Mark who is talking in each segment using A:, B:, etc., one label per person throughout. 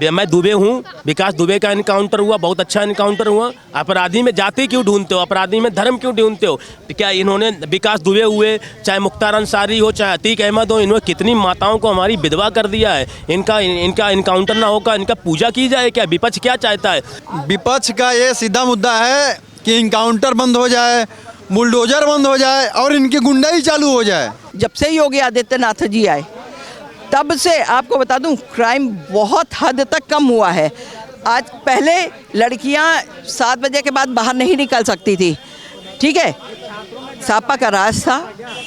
A: मैं दुबे हूँ, विकास दुबे का इनकाउंटर हुआ, बहुत अच्छा इनकाउंटर हुआ। अपराधी में जाति क्यों ढूंढते हो, अपराधी में धर्म क्यों ढूंढते हो? क्या इन्होंने विकास दुबे हुए, चाहे मुख्तार अंसारी हो, चाहे अतीक अहमद हो, इन्होंने कितनी माताओं को हमारी विधवा कर दिया है। इनका इनकाउंटर ना होगा, इनका पूजा की जाए क्या? विपक्ष क्या चाहता है?
B: विपक्ष का ये सीधा मुद्दा है कि इनकाउंटर बंद हो जाए, बुलडोजर बंद हो जाए और इनकी गुंडाई चालू हो जाए।
C: जब से योगी आदित्यनाथ जी आए तब से आपको बता दूं क्राइम बहुत हद तक कम हुआ है। आज पहले लड़कियां 7 बजे के बाद बाहर नहीं निकल सकती थी, ठीक है, सापा का राज था,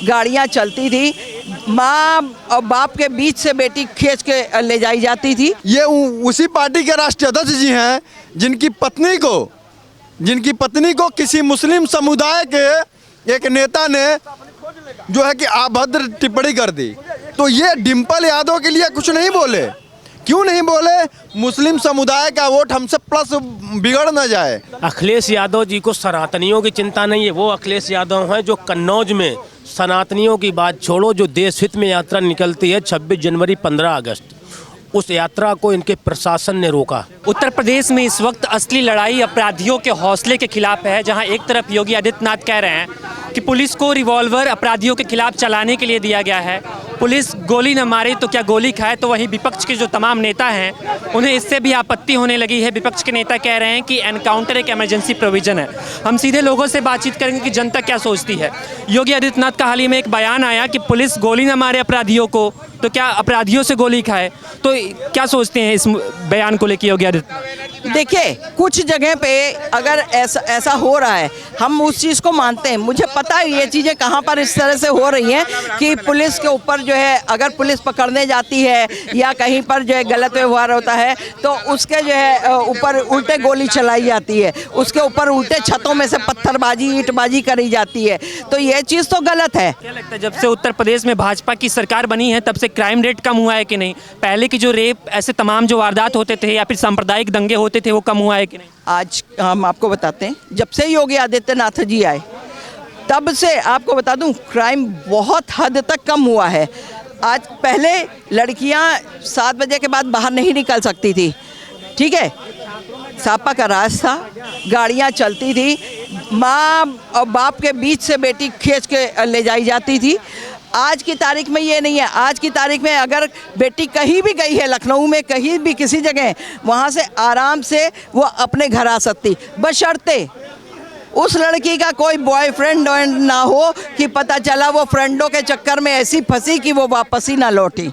C: गाड़ियां चलती थी, माँ और बाप के बीच से बेटी खींच के ले जाई जाती थी।
B: ये उसी पार्टी के राष्ट्रीय अध्यक्ष जी हैं जिनकी पत्नी को किसी मुस्लिम समुदाय के एक नेता ने जो है कि अभद्र टिप्पणी कर दी। तो ये डिम्पल यादव के लिए कुछ नहीं बोले, क्यों नहीं बोले? मुस्लिम समुदाय का वोट हमसे प्लस बिगड़ न जाए।
A: अखिलेश यादव जी को सनातनियों की चिंता नहीं है। वो अखिलेश यादव हैं जो कन्नौज में सनातनियों की बात छोड़ो, जो देश हित में यात्रा निकलती है 26 जनवरी 15 अगस्त, उस यात्रा को इनके प्रशासन ने रोका।
D: उत्तर प्रदेश में इस वक्त असली लड़ाई अपराधियों के हौसले के खिलाफ है, जहां एक तरफ योगी आदित्यनाथ कह रहे हैं कि पुलिस को रिवॉल्वर अपराधियों के खिलाफ चलाने के लिए दिया गया है, पुलिस गोली न मारे तो क्या गोली खाए। तो वहीं विपक्ष के जो तमाम नेता हैं उन्हें इससे भी आपत्ति होने लगी है। विपक्ष के नेता कह रहे हैं कि एनकाउंटर एक इमरजेंसी प्रोविजन है। हम सीधे लोगों से बातचीत करेंगे कि जनता क्या सोचती है। योगी आदित्यनाथ का हाल ही में एक बयान आया कि पुलिस गोली न मारे अपराधियों को तो क्या अपराधियों से गोली खाए। तो क्या सोचते हैं इस बयान को लेकर योगी आदित्यनाथ?
C: देखिए, कुछ जगह पे अगर ऐसा हो रहा है, हम उस चीज़ को मानते हैं। मुझे पता है ये चीज़ें कहाँ पर इस तरह से हो रही हैं कि पुलिस के ऊपर जो है, अगर पुलिस पकड़ने जाती है या कहीं पर जो है गलत व्यवहार होता है तो उसके जो है ऊपर उल्टे गोली चलाई जाती है, उसके ऊपर उल्टे छतों में से पत्थरबाजी ईंटबाजी करी जाती है। तो ये चीज़ तो गलत है।
D: क्या लगता है जब से उत्तर प्रदेश में भाजपा की सरकार बनी है तब से क्राइम रेट कम हुआ है कि नहीं? पहले की जो रेप ऐसे तमाम जो वारदात होते थे या फिर सांप्रदायिक दंगे होते थे वो कम हुआ है कि नहीं?
C: आज हम आपको बताते हैं, जब से योगी आदित्यनाथ जी आए तब से आपको बता दूं क्राइम बहुत हद तक कम हुआ है। आज पहले लड़कियां 7 बजे के बाद बाहर नहीं निकल सकती थी, ठीक है, सापा का राज था, गाड़ियां चलती थी, माँ और बाप के बीच से बेटी खींच के ले जाई जाती थी। आज की तारीख में ये नहीं है। आज की तारीख में अगर बेटी कहीं भी गई है, लखनऊ में कहीं भी किसी जगह, वहाँ से आराम से वो अपने घर आ सकती, बशर्ते उस लड़की का कोई बॉयफ्रेंड ना हो कि पता चला वो फ्रेंडों के चक्कर में ऐसी फंसी कि वो वापस ही ना लौटी।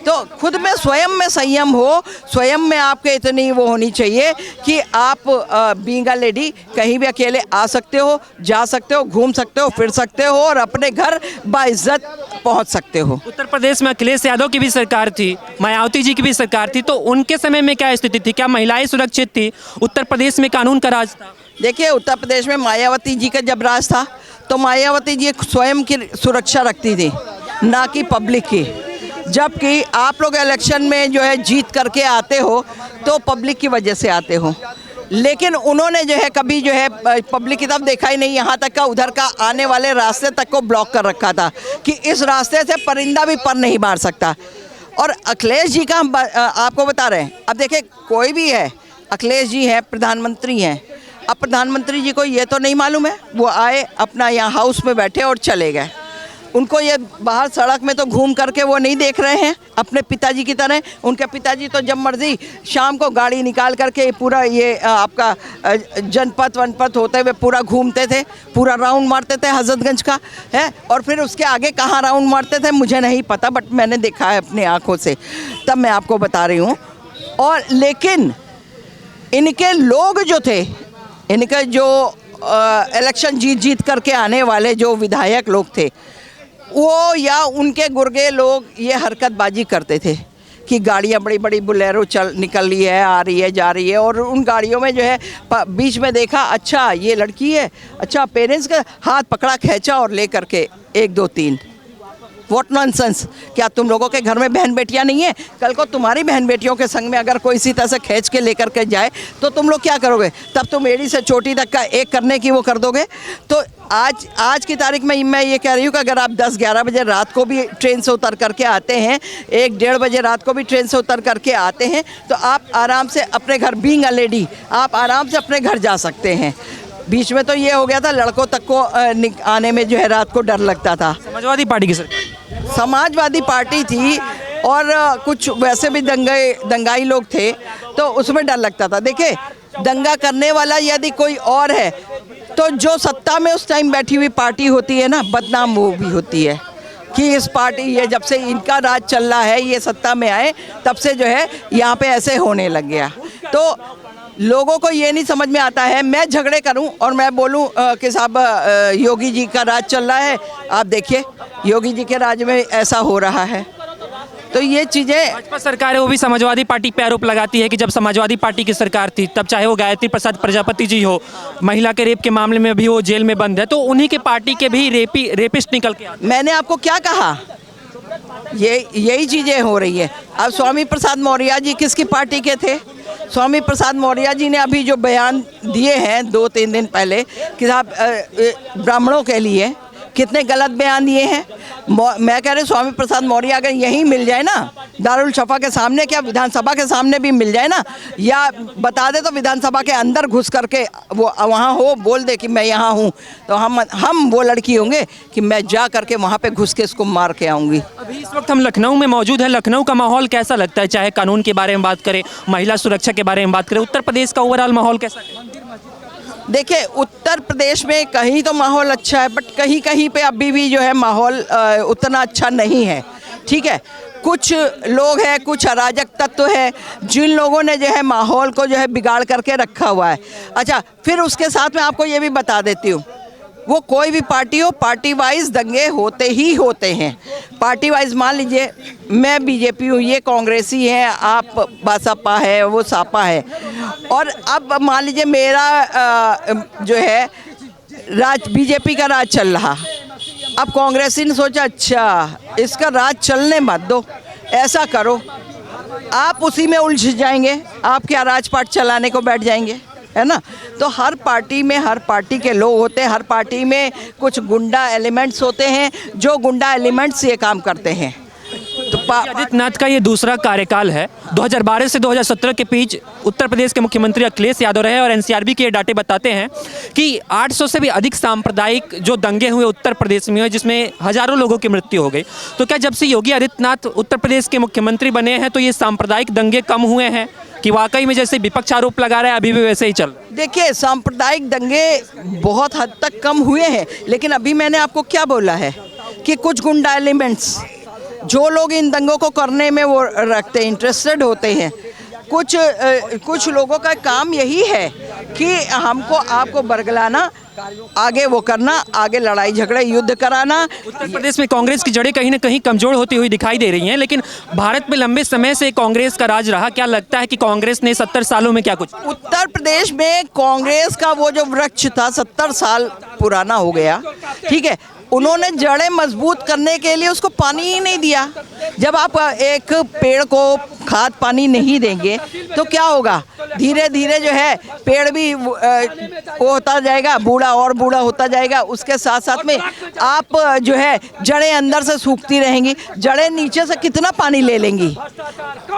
C: तो खुद में स्वयं में संयम हो, स्वयं में आपके इतनी वो होनी चाहिए कि आप बीइंग अ लेडी कहीं भी अकेले आ सकते हो, जा सकते हो, घूम सकते हो, फिर सकते हो और अपने घर बाइज्जत पहुंच सकते हो।
D: उत्तर प्रदेश में अखिलेश यादव की भी सरकार थी, मायावती जी की भी सरकार थी, तो उनके समय में क्या स्थिति थी? क्या महिलाएं सुरक्षित थी? उत्तर प्रदेश में कानून का राज था?
C: देखिए, उत्तर प्रदेश में मायावती जी का जब राज था तो मायावती जी स्वयं की सुरक्षा रखती थी, ना कि पब्लिक की। जबकि आप लोग इलेक्शन में जो है जीत करके आते हो तो पब्लिक की वजह से आते हो, लेकिन उन्होंने जो है कभी जो है पब्लिक की तरफ देखा ही नहीं। यहाँ तक का उधर का आने वाले रास्ते तक को ब्लॉक कर रखा था कि इस रास्ते से परिंदा भी पर नहीं मार सकता। और अखिलेश जी का हम आपको बता रहे हैं, अब देखिए कोई भी है, अखिलेश जी हैं, प्रधानमंत्री हैं। अब प्रधानमंत्री जी को ये तो नहीं मालूम है, वो आए अपना यहाँ हाउस में बैठे और चले गए। उनको ये बाहर सड़क में तो घूम करके वो नहीं देख रहे हैं अपने पिताजी की तरह। उनके पिताजी तो जब मर्जी शाम को गाड़ी निकाल करके पूरा ये आपका जनपथ वनपथ होते हुए पूरा घूमते थे, पूरा राउंड मारते थे हजरतगंज का है। और फिर उसके आगे कहाँ राउंड मारते थे मुझे नहीं पता, बट मैंने देखा है अपनी आँखों से, तब मैं आपको बता रही हूँ। और लेकिन इनके लोग जो थे, इनके जो इलेक्शन जीत करके आने वाले जो विधायक लोग थे, वो या उनके गुर्गे लोग ये हरकतबाजी करते थे कि गाड़ियाँ बड़ी बड़ी बुलेरो निकल रही है, आ रही है, जा रही है, और उन गाड़ियों में जो है बीच में देखा अच्छा ये लड़की है, अच्छा पेरेंट्स का हाथ पकड़ा, खींचा और ले करके 1 2 3 व्हाट नॉनसेंस। क्या तुम लोगों के घर में बहन बेटियां नहीं है? कल को तुम्हारी बहन बेटियों के संग में अगर कोई इसी तरह से खींच के लेकर के जाए तो तुम लोग क्या करोगे? तब तुम एड़ी से चोटी तक का एक करने की वो कर दोगे। तो आज की तारीख में मैं ये कह रही हूँ कि अगर आप 10-11 बजे रात को भी ट्रेन से उतर करके आते हैं, 1-1:30 बजे रात को भी ट्रेन से उतर करके आते हैं, तो आप आराम से अपने घर, बीइंग अ लेडी, आप आराम से अपने घर जा सकते हैं। बीच में तो ये हो गया था, लड़कों तक को आने में जो है रात को डर लगता था।
D: समाजवादी पार्टी की सरकार,
C: समाजवादी पार्टी थी और कुछ वैसे भी दंगाई लोग थे, तो उसमें डर लगता था। देखिए, दंगा करने वाला यदि कोई और है तो जो सत्ता में उस टाइम बैठी हुई पार्टी होती है ना, बदनाम वो भी होती है कि इस पार्टी, ये जब से इनका राज चल रहा है, ये सत्ता में आए, तब से जो है यहाँ पे ऐसे होने लग गया। तो लोगों को ये नहीं समझ में आता है, मैं झगड़े करूं और मैं बोलूं कि साहब योगी जी का राज चल रहा है, आप देखिए योगी जी के राज में ऐसा हो रहा है। तो ये चीज़ें,
D: भाजपा सरकार है वो भी समाजवादी पार्टी पे आरोप लगाती है कि जब समाजवादी पार्टी की सरकार थी तब चाहे वो गायत्री प्रसाद प्रजापति जी हो, महिला के रेप के मामले में भी वो जेल में बंद है, तो उन्हीं के पार्टी के भी रेपिस्ट निकल के आते।
C: मैंने आपको क्या कहा, यही चीज़ें हो रही है। अब स्वामी प्रसाद मौर्य जी किसकी पार्टी के थे? स्वामी प्रसाद मौर्य जी ने अभी जो बयान दिए हैं 2-3 दिन पहले कि साहब ब्राह्मणों के लिए, कितने गलत बयान दिए हैं। मैं कह रही स्वामी प्रसाद मौर्य अगर यहीं मिल जाए ना, दारुल शफा के सामने, क्या विधानसभा के सामने भी मिल जाए ना, या बता दे तो विधानसभा के अंदर घुस करके वो वहाँ हो, बोल दे कि मैं यहाँ हूँ, तो हम वो लड़की होंगे कि मैं जा करके वहाँ पे घुस के इसको मार के आऊँगी।
D: अभी इस वक्त हम लखनऊ में मौजूद हैं। लखनऊ का माहौल कैसा लगता है? चाहे कानून के बारे में बात करें, महिला सुरक्षा के बारे में बात करें, उत्तर प्रदेश का ओवरऑल माहौल कैसा है?
C: देखिए, उत्तर प्रदेश में कहीं तो माहौल अच्छा है, बट कहीं कहीं पे अभी भी जो है माहौल उतना अच्छा नहीं है। ठीक है, कुछ लोग हैं, कुछ अराजक तत्व है जिन लोगों ने जो है माहौल को जो है बिगाड़ करके रखा हुआ है। अच्छा, फिर उसके साथ में आपको ये भी बता देती हूँ, वो कोई भी पार्टी हो, पार्टी वाइज दंगे होते ही होते हैं। पार्टी वाइज मान लीजिए मैं बीजेपी हूँ, ये कांग्रेसी है, आप बसपा है, वो सापा है, और अब मान लीजिए मेरा जो है बीजेपी का राज चल रहा। अब कांग्रेसी ने सोचा अच्छा इसका राज चलने मत दो, ऐसा करो, आप उसी में उलझ जाएंगे, आप क्या राजपाट चलाने को बैठ जाएंगे, है ना। तो हर पार्टी में हर पार्टी के लोग होते हैं, हर पार्टी में कुछ गुंडा एलिमेंट्स होते हैं, जो गुंडा एलिमेंट्स ये काम करते हैं। तो
D: आदित्यनाथ का ये दूसरा कार्यकाल है। 2012 से 2017 के बीच उत्तर प्रदेश के मुख्यमंत्री अखिलेश यादव रहे और एनसीआरबी के डाटे बताते हैं कि 800 से भी अधिक सांप्रदायिक जो दंगे हुए उत्तर प्रदेश में हुए, जिसमें हजारों लोगों की मृत्यु हो गई। तो क्या जब से योगी आदित्यनाथ उत्तर प्रदेश के मुख्यमंत्री बने हैं तो ये सांप्रदायिक दंगे कम हुए हैं कि वाकई में जैसे विपक्ष आरोप लगा रहा है अभी भी वैसे ही चल? देखिए,
C: सांप्रदायिक दंगे बहुत हद तक कम हुए हैं, लेकिन अभी मैंने आपको क्या बोला है कि कुछ गुंडा एलिमेंट्स, जो लोग इन दंगों को करने में वो रखते हैं, इंटरेस्टेड होते हैं, कुछ लोगों का काम यही है कि हमको आपको बरगलाना, आगे वो करना, आगे लड़ाई झगड़े युद्ध कराना।
D: उत्तर प्रदेश में कांग्रेस की जड़ें कहीं ना कहीं कमजोर होती हुई दिखाई दे रही हैं, लेकिन भारत में लंबे समय से कांग्रेस का राज रहा। क्या लगता है कि कांग्रेस ने 70 सालों में क्या कुछ?
C: उत्तर प्रदेश में कांग्रेस का वो जो वृक्ष था 70 साल पुराना हो गया। ठीक है, उन्होंने जड़ें मजबूत करने के लिए उसको पानी ही नहीं दिया। जब आप एक पेड़ को खाद पानी नहीं देंगे तो क्या होगा? धीरे धीरे जो है पेड़ भी वो होता जाएगा, बूढ़ा और बूढ़ा होता जाएगा। उसके साथ साथ में आप जो है जड़ें अंदर से सूखती रहेंगी। जड़ें नीचे से कितना पानी ले लेंगी?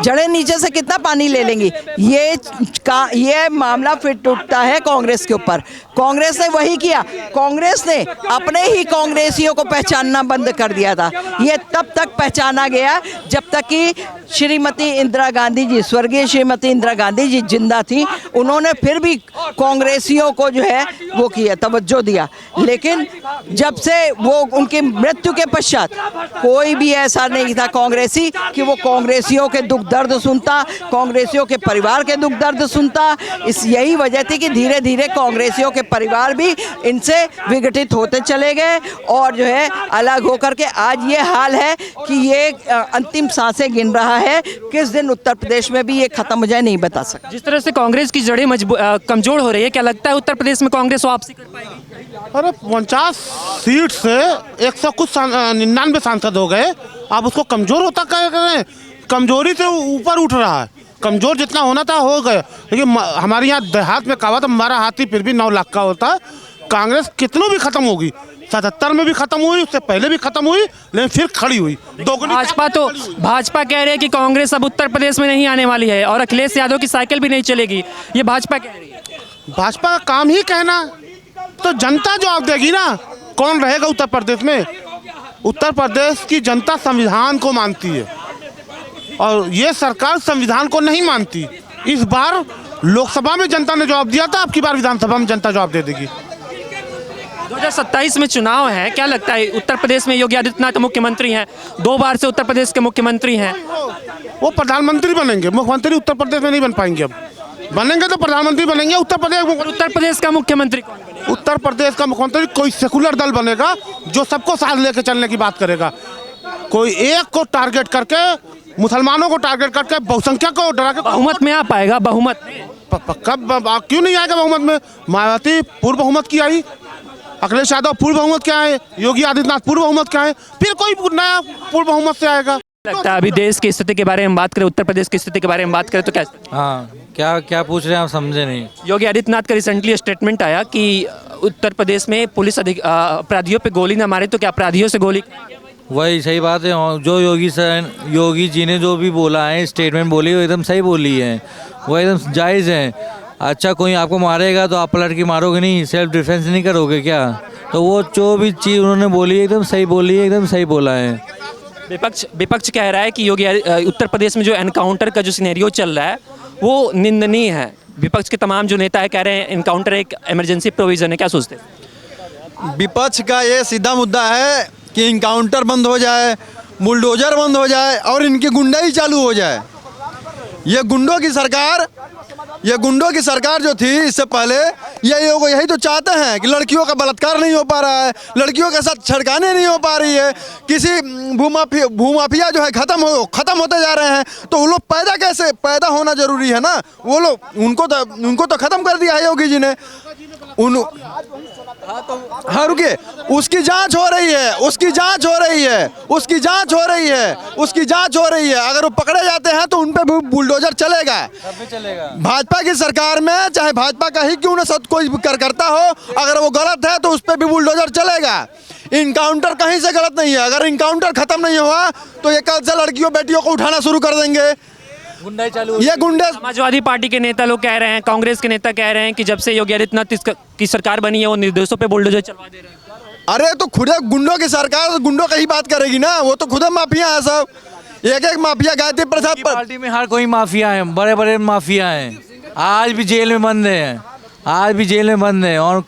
C: जड़ें नीचे से कितना पानी ले लेंगी? ये मामला फिर टूटता है कांग्रेस के ऊपर। कांग्रेस ने वही किया, कांग्रेस ने अपने ही कांग्रेसियों को पहचानना बंद कर दिया था। ये तब तक पहचाना गया जब तक कि श्रीमती इंदिरा गांधी जी, स्वर्गीय श्रीमती इंदिरा गांधी जी जिंदा थी। उन्होंने फिर भी कांग्रेसियों को जो है वो किया, तवज्जो दिया। लेकिन जब से वो उनकी मृत्यु के पश्चात कोई भी ऐसा नहीं था कांग्रेसी कि वो कांग्रेसियों के दुख दर्द सुनता, कांग्रेसियों के परिवार के दुख दर्द सुनता। यही वजह थी कि धीरे धीरे कांग्रेसियों के परिवार भी इनसे विघटित होते चले गए और जो है अलग होकर के आज ये हाल है कि ये अंतिम सांसें गिन रहा है। किस दिन उत्तर प्रदेश में भी ये खत्म हो जाए नहीं बता सकते।
D: जिस तरह से कांग्रेस की जड़ें कमजोर हो रही है, क्या लगता है उत्तर प्रदेश में कांग्रेस वापसी कर पाएगी?
E: अरे 50 सीट से 100 कुछ 99 सांसद हो गए, आप उसको कमजोर होता क्या करें? कमजोरी से ऊपर उठ रहा है, कमजोर जितना होना था हो गए। लेकिन हमारे यहाँ देहात में कहावत, हमारा हाथी फिर भी 9 लाख का होता है। कांग्रेस कितनों भी खत्म होगी, 77 में भी खत्म हुई, उससे पहले भी खत्म हुई, लेकिन फिर खड़ी हुई।
D: भाजपा कह रहे हैं कि कांग्रेस अब उत्तर प्रदेश में नहीं आने वाली है और अखिलेश यादव की साइकिल भी नहीं चलेगी, ये भाजपा कह रही है।
E: भाजपा का काम ही कहना, तो जनता जवाब देगी ना, कौन रहेगा उत्तर प्रदेश में? उत्तर प्रदेश की जनता संविधान को मानती है और ये सरकार संविधान को नहीं मानती। इस बार लोकसभा में जनता ने जवाब दिया था, अब की बार विधानसभा में जनता जवाब दे देगी।
D: 2027 में चुनाव है, क्या लगता है उत्तर प्रदेश में योगी आदित्यनाथ मुख्यमंत्री हैं, 2 बार से उत्तर प्रदेश के मुख्यमंत्री हैं,
E: वो प्रधानमंत्री बनेंगे, मुख्यमंत्री उत्तर प्रदेश में नहीं बन पाएंगे। अब बनेंगे तो प्रधानमंत्री बनेंगे। उत्तर प्रदेश
D: का मुख्यमंत्री कौन बनेगा?
E: उत्तर प्रदेश का मुख्यमंत्री कोई सेकुलर दल बनेगा जो सबको साथ लेकर चलने की बात करेगा। कोई एक को टारगेट करके, मुसलमानों को टारगेट करके, बहुसंख्यक को डरा के
D: बहुमत में आ पाएगा? बहुमत
E: कब क्यों नहीं आएगा बहुमत में? मायावती पूर्व बहुमत की आई, अखिलेश यादव पूर्व बहुमत क्या है, योगी आदित्यनाथ पूर्व बहुमत क्या है, फिर कोई नया पूर्व बहुमत से आएगा।
D: लगता है अभी देश की स्थिति के बारे में बात करें, उत्तर प्रदेश की स्थिति के बारे में बात करें तो क्या?
F: हाँ, क्या पूछ रहे हैं आप, समझे नहीं।
D: योगी आदित्यनाथ का रिसेंटली स्टेटमेंट आया कि उत्तर प्रदेश में पुलिस अपराधियों पे गोली ना मारे तो क्या अपराधियों से गोली?
F: वही सही बात है, जो योगी जी ने जो भी बोला है, स्टेटमेंट बोली, वो एकदम सही बोली है, वो एकदम जायज़ है। अच्छा, कोई आपको मारेगा तो आप पलट के मारोगे नहीं, सेल्फ डिफेंस नहीं करोगे क्या? तो वो जो भी चीज़ उन्होंने बोली एकदम सही बोली है, एकदम सही बोला है।
D: विपक्ष कह रहा है कि योगी उत्तर प्रदेश में जो एनकाउंटर का जो सिनेरियो चल रहा है वो निंदनीय है। विपक्ष के तमाम जो नेता है कह रहे हैं एनकाउंटर एक इमरजेंसी प्रोविजन है, क्या सोचते हैं?
B: विपक्ष का ये सीधा मुद्दा है कि इनकाउंटर बंद हो जाए, बुलडोजर बंद हो जाए और इनकी गुंडाई चालू हो जाए। ये गुंडों की सरकार जो थी इससे पहले, यही तो चाहते हैं कि लड़कियों का बलात्कार नहीं हो पा रहा है, लड़कियों के साथ छेड़खानी नहीं हो पा रही है, किसी भूमाफिया जो है खत्म होते जा रहे हैं। तो वो लोग पैदा होना जरूरी है ना, वो लोग उनको तो खत्म कर दिया है योगी जी ने। हाँ रुकिए, उसकी जांच हो रही है। अगर वो पकड़े जाते हैं तो उन पे भी बुलडोजर चलेगा। भाजपा की सरकार में चाहे भाजपा का ही क्यों ना सब कोई करता हो, अगर वो गलत है तो उस पर भी बुलडोजर चलेगा। इनकाउंटर कहीं से गलत नहीं है। अगर इनकाउंटर खत्म नहीं हुआ तो ये कल से लड़कियों बेटियों को उठाना शुरू कर देंगे। ये गुंडे
D: समाजवादी पार्टी के नेता लोग कह रहे हैं, कांग्रेस के नेता कह रहे हैं कि जब से योगी आदित्यनाथ की सरकार बनी है वो निर्दोषों पे बुलडोजर चलवा दे रहे हैं।
B: अरे तो खुद गुंडों की सरकार गुंडों का ही बात करेगी ना, वो तो खुद माफिया है सब। एक माफिया गायत्री प्रसाद
F: पार्टी में हर कोई माफिया है, बड़े बड़े माफिया हैं, आज भी जेल में बंद हैं और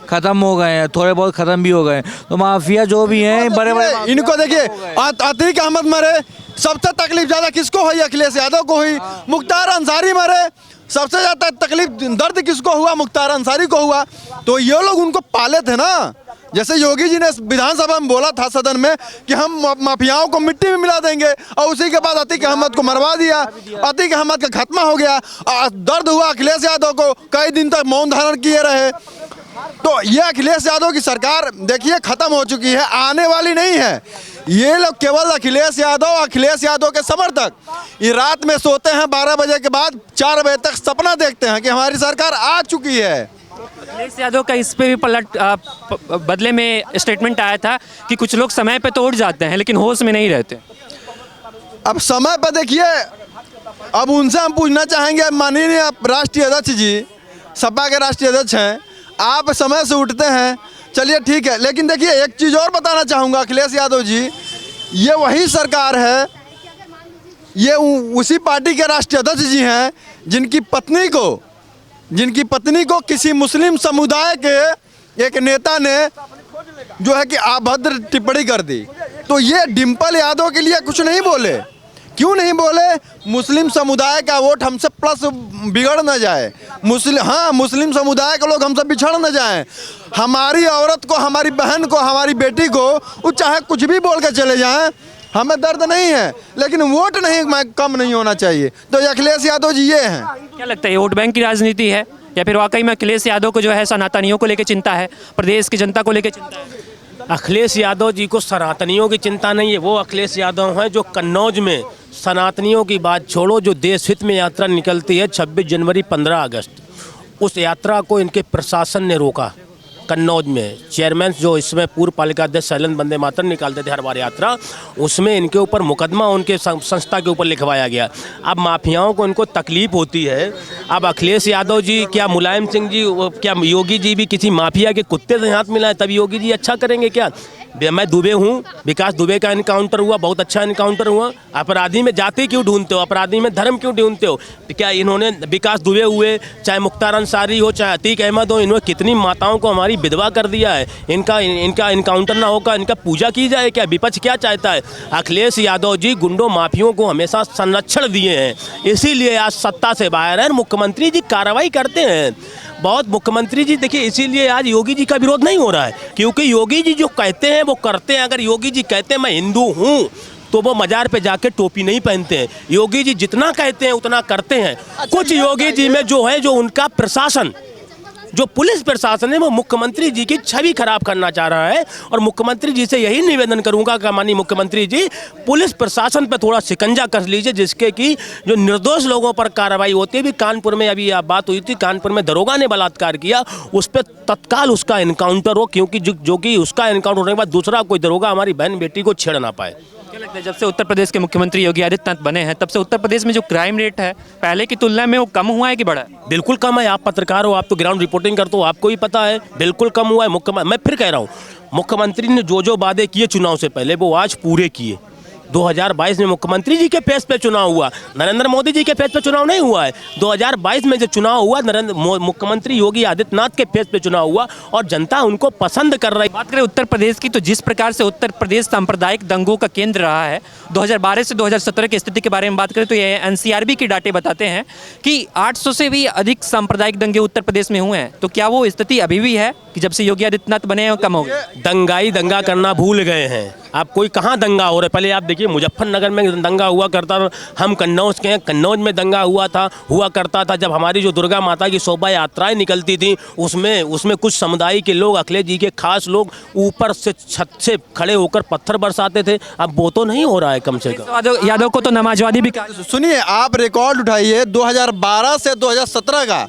F: खत्म हो गए हैं, थोड़े बहुत खत्म भी हो गए। तो माफिया जो भी हैं बड़े बड़े,
B: इनको देखिए, अतीक अहमद मरे, सबसे तकलीफ ज्यादा किसको हुई? अखिलेश यादव को हुई। मुख्तार अंसारी मरे, सबसे ज्यादा तकलीफ दर्द किसको हुआ? मुख्तार अंसारी को हुआ। तो ये लोग उनको पाले थे ना। जैसे योगी जी ने विधानसभा में बोला था सदन में कि हम माफियाओं को मिट्टी में मिला देंगे, और उसी के बाद अतीक अहमद को मरवा दिया। अतीक अहमद का खात्मा हो गया। दर्द हुआ अखिलेश यादव को, कई दिन तक मौन धारण किए रहे। तो ये अखिलेश यादव की सरकार देखिए खत्म हो चुकी है, आने वाली नहीं है। ये लोग केवल अखिलेश यादव के समर्थक, ये रात में सोते हैं 12 बजे के बाद 4 बजे तक सपना देखते हैं कि हमारी सरकार आ चुकी है।
D: अखिलेश यादव का इस पे भी बदले में स्टेटमेंट आया था कि कुछ लोग समय पे तो उठ जाते हैं लेकिन होश में नहीं रहते।
B: अब समय पर देखिए, अब उनसे हम पूछना चाहेंगे, माननीय राष्ट्रीय अध्यक्ष जी, सपा के राष्ट्रीय अध्यक्ष हैं, आप समय से उठते हैं, चलिए ठीक है, लेकिन देखिए एक चीज़ और बताना चाहूँगा अखिलेश यादव जी, ये वही सरकार है, ये उसी पार्टी के राष्ट्रीय अध्यक्ष जी हैं जिनकी पत्नी को किसी मुस्लिम समुदाय के एक नेता ने जो है कि अभद्र टिप्पणी कर दी। तो ये डिम्पल यादव के लिए कुछ नहीं बोले। क्यों नहीं बोले? मुस्लिम समुदाय का वोट हमसे प्लस बिगड़ न जाए, मुस्लिम समुदाय के लोग हमसे बिछड़ न जाएं। हमारी औरत को, हमारी बहन को, हमारी बेटी को वो चाहे कुछ भी बोल के चले जाएं, हमें दर्द नहीं है, लेकिन वोट नहीं कम नहीं होना चाहिए। तो अखिलेश यादव जी ये हैं।
D: क्या लगता है ये वोट बैंक की राजनीति है या फिर वाकई में अखिलेश यादव को जो है सनातनियों को लेकर चिंता है, प्रदेश की जनता को लेकर चिंता है?
A: अखिलेश यादव जी को सनातनियों की चिंता नहीं है। वो अखिलेश यादव हैं जो कन्नौज में सनातनियों की बात छोड़ो, जो देश हित में यात्रा निकलती है 26 जनवरी 15 अगस्त, उस यात्रा को इनके प्रशासन ने रोका। कन्नौज में चेयरमैन जो इसमें पूर्व पालिका अध्यक्ष शैलेंद्र वंदे मातरम निकालते थे हर बार यात्रा, उसमें इनके ऊपर मुकदमा उनके संस्था के ऊपर लिखवाया गया। अब माफियाओं को इनको तकलीफ होती है। अब अखिलेश यादव जी, क्या मुलायम सिंह जी, क्या योगी जी भी किसी माफिया के कुत्ते से हाथ मिलाए तब योगी जी अच्छा करेंगे क्या? मैं दुबे हूँ, विकास दुबे का इनकाउंटर हुआ, बहुत अच्छा इनकाउंटर हुआ। अपराधी में जाति क्यों ढूंढते हो, अपराधी में धर्म क्यों ढूंढते हो? क्या इन्होंने विकास दुबे हुए, चाहे मुख्तार अंसारी हो, चाहे अतीक अहमद हो, इन्होंने कितनी माताओं को हमारी विधवा कर दिया है। इनका इनकाउंटर ना होगा, इनका पूजा की जाए क्या? विपक्ष क्या चाहता है? अखिलेश यादव जी गुंडों माफियों को हमेशा संरक्षण दिए हैं, इसीलिए आज सत्ता से बाहर है। मुख्यमंत्री जी कार्रवाई करते हैं बहुत। मुख्यमंत्री जी देखिए, इसीलिए आज योगी जी का विरोध नहीं हो रहा है, क्योंकि योगी जी जो कहते हैं वो करते हैं। अगर योगी जी कहते हैं मैं हिंदू हूँ, तो वो मजार पे जाके टोपी नहीं पहनते हैं। योगी जी जितना कहते हैं उतना करते हैं। कुछ योगी जी में जो है, जो उनका प्रशासन, जो पुलिस प्रशासन है, वो मुख्यमंत्री जी की छवि खराब करना चाह रहा है। और मुख्यमंत्री जी से यही निवेदन करूंगा कि माननीय मुख्यमंत्री जी, पुलिस प्रशासन पर थोड़ा शिकंजा कस लीजिए, जिसके कि जो निर्दोष लोगों पर कार्रवाई होती है। भी कानपुर में अभी बात हुई थी, कानपुर में दरोगा ने बलात्कार किया, उस पर तत्काल उसका इनकाउंटर हो, क्योंकि जो कि उसका इनकाउंटर होने के बाद दूसरा कोई दरोगा हमारी बहन बेटी को छेड़ ना पाए।
D: क्या लगता है जब से उत्तर प्रदेश के मुख्यमंत्री योगी आदित्यनाथ बने हैं, तब से उत्तर प्रदेश में जो क्राइम रेट है पहले की तुलना में वो कम हुआ है कि बढ़ा है?
A: बिल्कुल कम है। आप पत्रकार हो, आप तो ग्राउंड रिपोर्टिंग करते हो, आपको ही पता है, बिल्कुल कम हुआ है। मैं फिर कह रहा हूँ, मुख्यमंत्री ने जो वादे किए चुनाव से पहले, वो आज पूरे किए। 2022 में मुख्यमंत्री जी के फेस पे चुनाव हुआ, नरेंद्र मोदी जी के फेस पे चुनाव नहीं हुआ है। 2022 में जो चुनाव हुआ, मुख्यमंत्री योगी आदित्यनाथ के फेस पे चुनाव हुआ, और जनता उनको पसंद कर रही है।
D: बात करें उत्तर प्रदेश की, तो जिस प्रकार से उत्तर प्रदेश सांप्रदायिक दंगों का केंद्र रहा है, 2012 से 2017 की स्थिति के बारे में बात करें तो ये एनसीआरबी के डाटे बताते हैं कि 800 से भी अधिक सांप्रदायिक दंगे उत्तर प्रदेश में हुए हैं। तो क्या वो स्थिति अभी भी है कि जब से योगी आदित्यनाथ बने हैं कम हो गए?
A: दंगाई दंगा करना भूल गए हैं। आप कोई कहाँ दंगा हो रहा है? पहले आप देखिए, मुजफ्फरनगर में दंगा हुआ करता था। हम कन्नौज के हैं, कन्नौज में दंगा हुआ करता था। जब हमारी जो दुर्गा माता की शोभा यात्राएं निकलती थी, उसमें कुछ समुदाय के लोग, अखिलेश जी के खास लोग, ऊपर से छत से खड़े होकर पत्थर बरसाते थे। अब वो तो नहीं हो रहा है कम से कम।
D: यादव को तो नमाजवादी भी कहा।
B: सुनिए, आप रिकॉर्ड उठाइए 2012 से 2017 का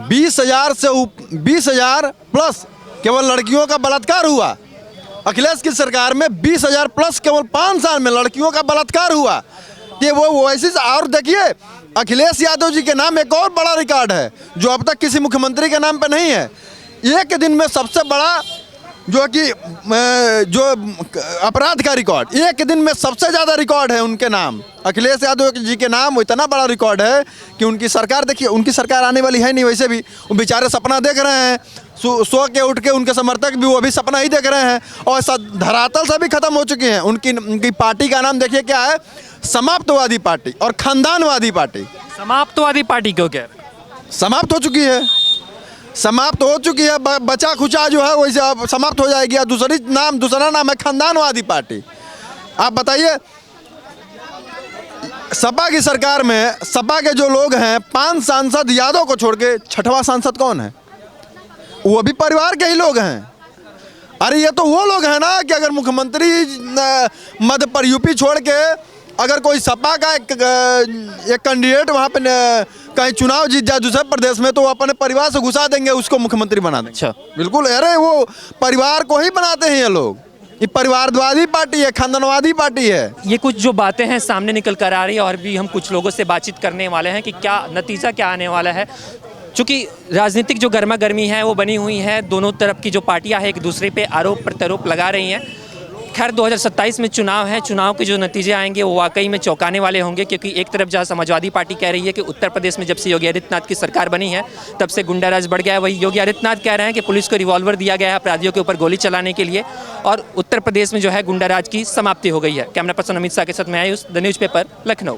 B: 20,000 प्लस केवल लड़कियों का बलात्कार हुआ। अखिलेश की सरकार में 20,000 प्लस केवल 5 साल में लड़कियों का बलात्कार हुआ। कि वो ऐसी। और देखिए, अखिलेश यादव जी के नाम एक और बड़ा रिकॉर्ड है जो अब तक किसी मुख्यमंत्री के नाम पे नहीं है। एक दिन में सबसे बड़ा जो अपराध का रिकॉर्ड, एक दिन में सबसे ज़्यादा रिकॉर्ड है उनके नाम, अखिलेश यादव जी के नाम। वो इतना बड़ा रिकॉर्ड है कि उनकी सरकार, देखिए उनकी सरकार आने वाली है नहीं, वैसे भी वो बेचारे सपना देख रहे हैं, सो के उठ के उनके समर्थक भी वो अभी सपना ही देख रहे हैं, और धरातल से भी खत्म हो चुकी हैं। उनकी पार्टी का नाम देखिए क्या है, समाप्तवादी पार्टी और खानदानवादी पार्टी।
D: समाप्तवादी पार्टी क्यों कह रहे हैं?
B: समाप्त हो चुकी है, समाप्त हो चुकी है। बचा खुचा जो है वैसे अब समाप्त हो जाएगी। दूसरा नाम है खानदानवादी पार्टी। आप बताइए, सपा की सरकार में सपा के जो लोग हैं, 5 सांसद यादव को छोड़ के 6वां सांसद कौन है? वो भी परिवार के ही लोग हैं। अरे ये तो वो लोग हैं ना कि अगर मुख्यमंत्री मध्य पर यूपी छोड़ के अगर कोई सपा का एक कैंडिडेट वहाँ पे कहीं चुनाव जीत जाए दूसरे प्रदेश में, तो वो अपने परिवार से घुसा देंगे, उसको मुख्यमंत्री बना देंगे।
D: अच्छा,
B: बिल्कुल। अरे वो परिवार को ही बनाते हैं ये लोग। ये परिवारवादी पार्टी है, खानदानवादी पार्टी है।
D: ये कुछ जो बातें हैं सामने निकल कर आ रही है, और भी हम कुछ लोगों से बातचीत करने वाले हैं कि क्या नतीजा क्या आने वाला है। चूँकि राजनीतिक जो गर्मा गर्मी है वो बनी हुई है, दोनों तरफ की जो पार्टियां हैं एक दूसरे पे आरोप प्रत्यारोप लगा रही हैं। खैर 2027 में चुनाव है, चुनाव के जो नतीजे आएंगे वो वाकई में चौंकाने वाले होंगे, क्योंकि एक तरफ जहां समाजवादी पार्टी कह रही है कि उत्तर प्रदेश में जब से योगी आदित्यनाथ की सरकार बनी है तब से गुंडाराज बढ़ गया है, वही योगी आदित्यनाथ कह रहे हैं कि पुलिस को रिवॉल्वर दिया गया है अपराधियों के ऊपर गोली चलाने के लिए, और उत्तर प्रदेश में जो है गुंडाराज की समाप्ति हो गई है। कैमरा पर्सन अमित शाह के साथ मैं Ayush, the news paper, Lucknow.